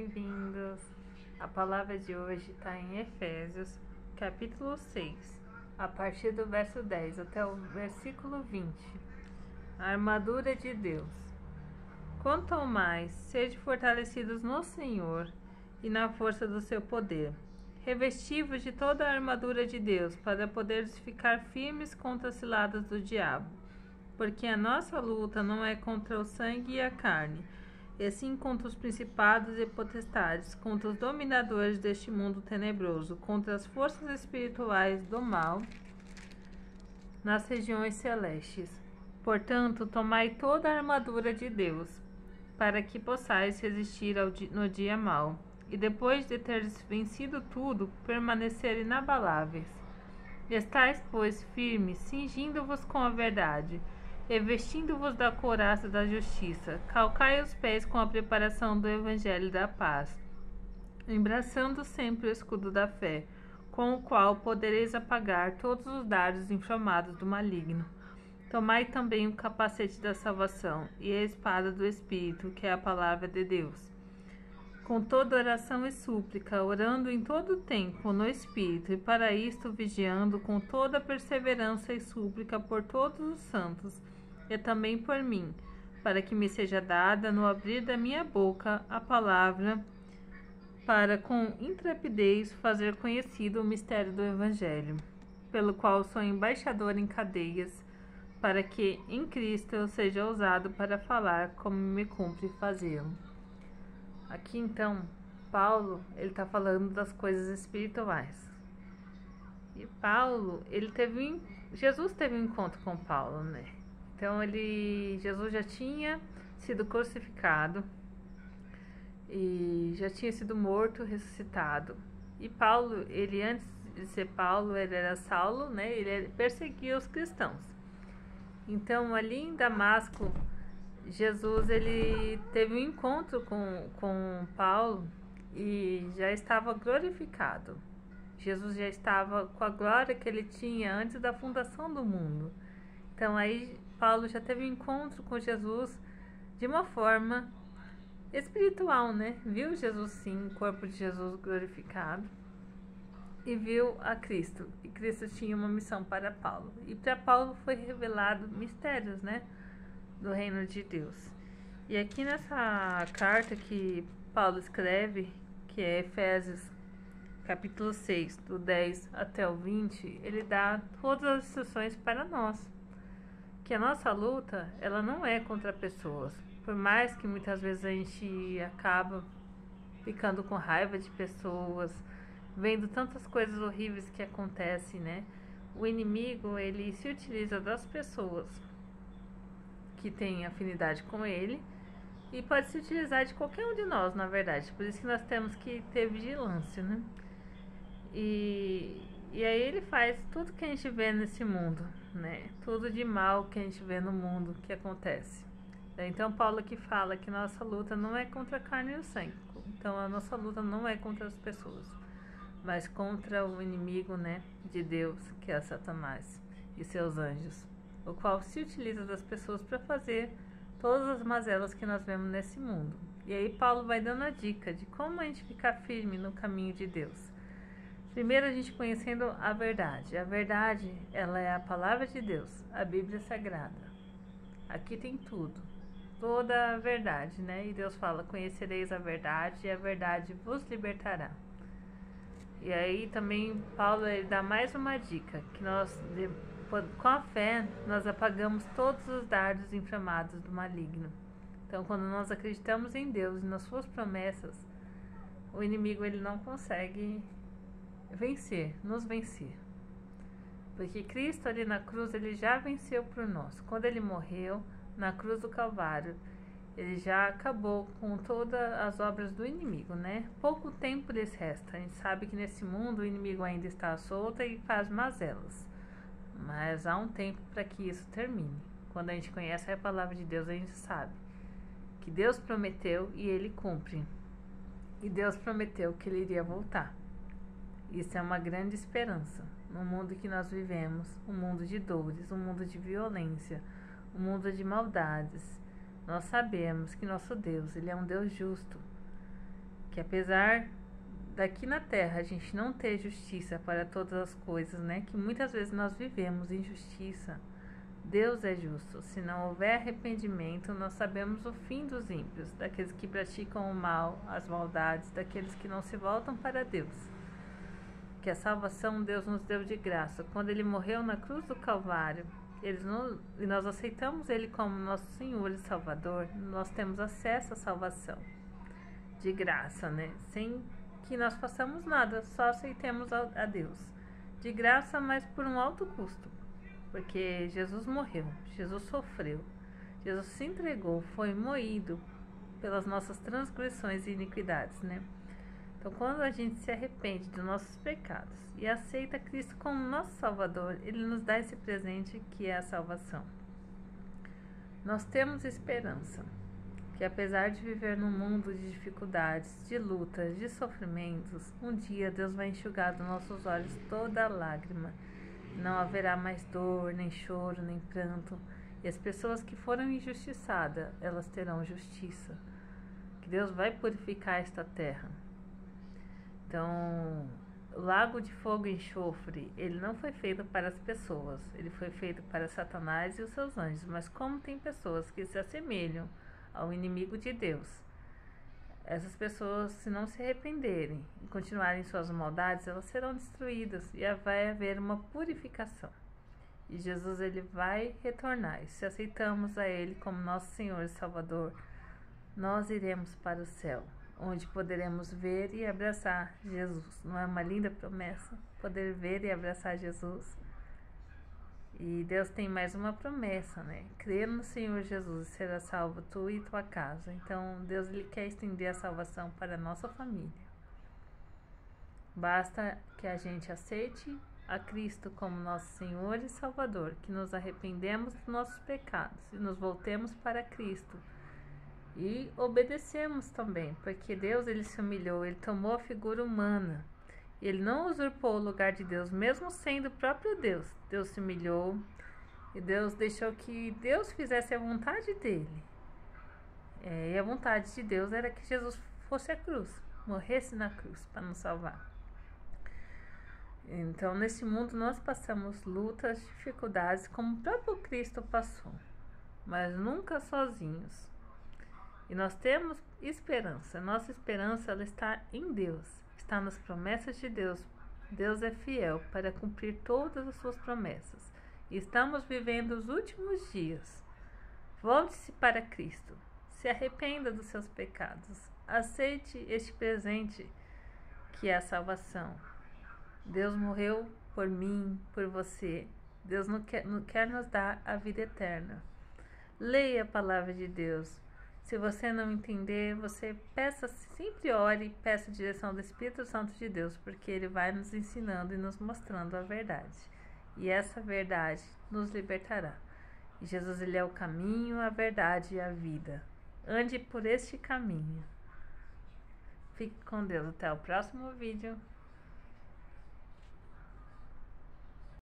bem-vindos. A palavra de hoje está em Efésios, capítulo 6, a partir do verso 10 até o versículo 20. A armadura de Deus. Quanto ao mais, sede fortalecidos no Senhor e na força do seu poder. Revesti-vos de toda a armadura de Deus, para poderes ficar firmes contra as ciladas do diabo. Porque a nossa luta não é contra o sangue e a carne, e sim contra os principados e potestades, contra os dominadores deste mundo tenebroso, contra as forças espirituais do mal nas regiões celestes. Portanto, tomai toda a armadura de Deus, para que possais resistir no dia mau, e depois de teres vencido tudo, permanecer inabaláveis. Estais, pois, firmes, cingindo-vos com a verdade, revestindo-vos da couraça da justiça, calcai os pés com a preparação do evangelho da paz, embraçando sempre o escudo da fé, com o qual podereis apagar todos os dardos inflamados do maligno. Tomai também o capacete da salvação e a espada do Espírito, que é a palavra de Deus. Com toda oração e súplica, orando em todo o tempo no Espírito, e para isto vigiando com toda perseverança e súplica por todos os santos, e também por mim, para que me seja dada no abrir da minha boca a palavra, para com intrepidez fazer conhecido o mistério do Evangelho, pelo qual sou embaixador em cadeias, para que em Cristo eu seja ousado para falar como me cumpre fazê-lo. Aqui então, Paulo, ele está falando das coisas espirituais. E Paulo, Jesus teve um encontro com Paulo, né? Então Jesus já tinha sido crucificado e já tinha sido morto, ressuscitado. E Paulo, antes de ser Paulo, ele era Saulo, né? Ele perseguia os cristãos. Então ali em Damasco, Jesus ele teve um encontro com Paulo e já estava glorificado. Jesus já estava com a glória que ele tinha antes da fundação do mundo. Então aí Paulo já teve um encontro com Jesus de uma forma espiritual, né? Viu Jesus sim, o corpo de Jesus glorificado, e viu a Cristo. E Cristo tinha uma missão para Paulo. E para Paulo foi revelado mistérios, né? Do reino de Deus. E aqui nessa carta que Paulo escreve, que é Efésios capítulo 6, do 10 até o 20, ele dá todas as instruções para nós. Que a nossa luta, ela não é contra pessoas. Por mais que muitas vezes a gente acaba ficando com raiva de pessoas, vendo tantas coisas horríveis que acontecem, né? O inimigo, ele se utiliza das pessoas que tem afinidade com ele, e pode se utilizar de qualquer um de nós, na verdade. Por isso que nós temos que ter vigilância, né? E aí ele faz tudo que a gente vê nesse mundo, né? Tudo de mal que a gente vê no mundo que acontece. Então Paulo aqui fala que nossa luta não é contra a carne e o sangue. Então a nossa luta não é contra as pessoas, mas contra o inimigo, né, de Deus, que é Satanás e seus anjos, o qual se utiliza das pessoas para fazer todas as mazelas que nós vemos nesse mundo. E aí Paulo vai dando a dica de como a gente ficar firme no caminho de Deus. Primeiro a gente conhecendo a verdade. A verdade, ela é a palavra de Deus, a Bíblia Sagrada. Aqui tem tudo, toda a verdade, né? E Deus fala, conhecereis a verdade e a verdade vos libertará. E aí também Paulo ele dá mais uma dica, que com a fé nós apagamos todos os dardos inflamados do maligno. Então quando nós acreditamos em Deus e nas suas promessas, o inimigo ele não consegue nos vencer. Porque Cristo ali na cruz, ele já venceu por nós. Quando ele morreu na cruz do Calvário, ele já acabou com todas as obras do inimigo, né? Pouco tempo lhes resta. A gente sabe que nesse mundo o inimigo ainda está solto e faz mazelas. Mas há um tempo para que isso termine. Quando a gente conhece a palavra de Deus, a gente sabe que Deus prometeu e ele cumpre. E Deus prometeu que ele iria voltar. Isso é uma grande esperança no mundo que nós vivemos, um mundo de dores, um mundo de violência, um mundo de maldades. Nós sabemos que nosso Deus, ele é um Deus justo, que apesar daqui na terra a gente não ter justiça para todas as coisas, né? Que muitas vezes nós vivemos injustiça. Deus é justo. Se não houver arrependimento, nós sabemos o fim dos ímpios, daqueles que praticam o mal, as maldades, daqueles que não se voltam para Deus. Que a salvação Deus nos deu de graça. Quando Ele morreu na cruz do Calvário, e nós aceitamos Ele como nosso Senhor e Salvador, nós temos acesso à salvação de graça, né? Sem que nós façamos nada, só aceitemos a Deus. De graça, mas por um alto custo. Porque Jesus morreu, Jesus sofreu, Jesus se entregou, foi moído pelas nossas transgressões e iniquidades, né? Então, quando a gente se arrepende dos nossos pecados e aceita Cristo como nosso Salvador, Ele nos dá esse presente que é a salvação. Nós temos esperança, que apesar de viver num mundo de dificuldades, de lutas, de sofrimentos, um dia Deus vai enxugar dos nossos olhos toda lágrima. Não haverá mais dor, nem choro, nem pranto. E as pessoas que foram injustiçadas, elas terão justiça. Que Deus vai purificar esta terra. Então, o lago de fogo e enxofre, ele não foi feito para as pessoas. Ele foi feito para Satanás e os seus anjos. Mas como tem pessoas que se assemelham ao inimigo de Deus, essas pessoas, se não se arrependerem e continuarem suas maldades, elas serão destruídas e vai haver uma purificação. E Jesus, ele vai retornar. E se aceitamos a Ele como nosso Senhor e Salvador, nós iremos para o céu, onde poderemos ver e abraçar Jesus. Não é uma linda promessa? Poder ver e abraçar Jesus. E Deus tem mais uma promessa, né? Crer no Senhor Jesus e será salvo tu e tua casa. Então, Deus, ele quer estender a salvação para a nossa família. Basta que a gente aceite a Cristo como nosso Senhor e Salvador, que nos arrependemos dos nossos pecados e nos voltemos para Cristo. E obedecemos também, porque Deus, ele se humilhou, ele tomou a figura humana. Ele não usurpou o lugar de Deus, mesmo sendo o próprio Deus. Deus se humilhou e Deus deixou que Deus fizesse a vontade dele. E a vontade de Deus era que Jesus fosse à cruz, morresse na cruz para nos salvar. Então, nesse mundo nós passamos lutas, dificuldades, como o próprio Cristo passou, mas nunca sozinhos. E nós temos esperança. Nossa esperança, ela está em Deus. Está nas promessas de Deus. Deus é fiel para cumprir todas as suas promessas. E estamos vivendo os últimos dias. Volte-se para Cristo. Se arrependa dos seus pecados. Aceite este presente que é a salvação. Deus morreu por mim, por você. Deus não quer nos dar a vida eterna. Leia a palavra de Deus. Se você não entender, você sempre ore e peça a direção do Espírito Santo de Deus, porque Ele vai nos ensinando e nos mostrando a verdade. E essa verdade nos libertará. E Jesus, ele é o caminho, a verdade e a vida. Ande por este caminho. Fique com Deus. Até o próximo vídeo.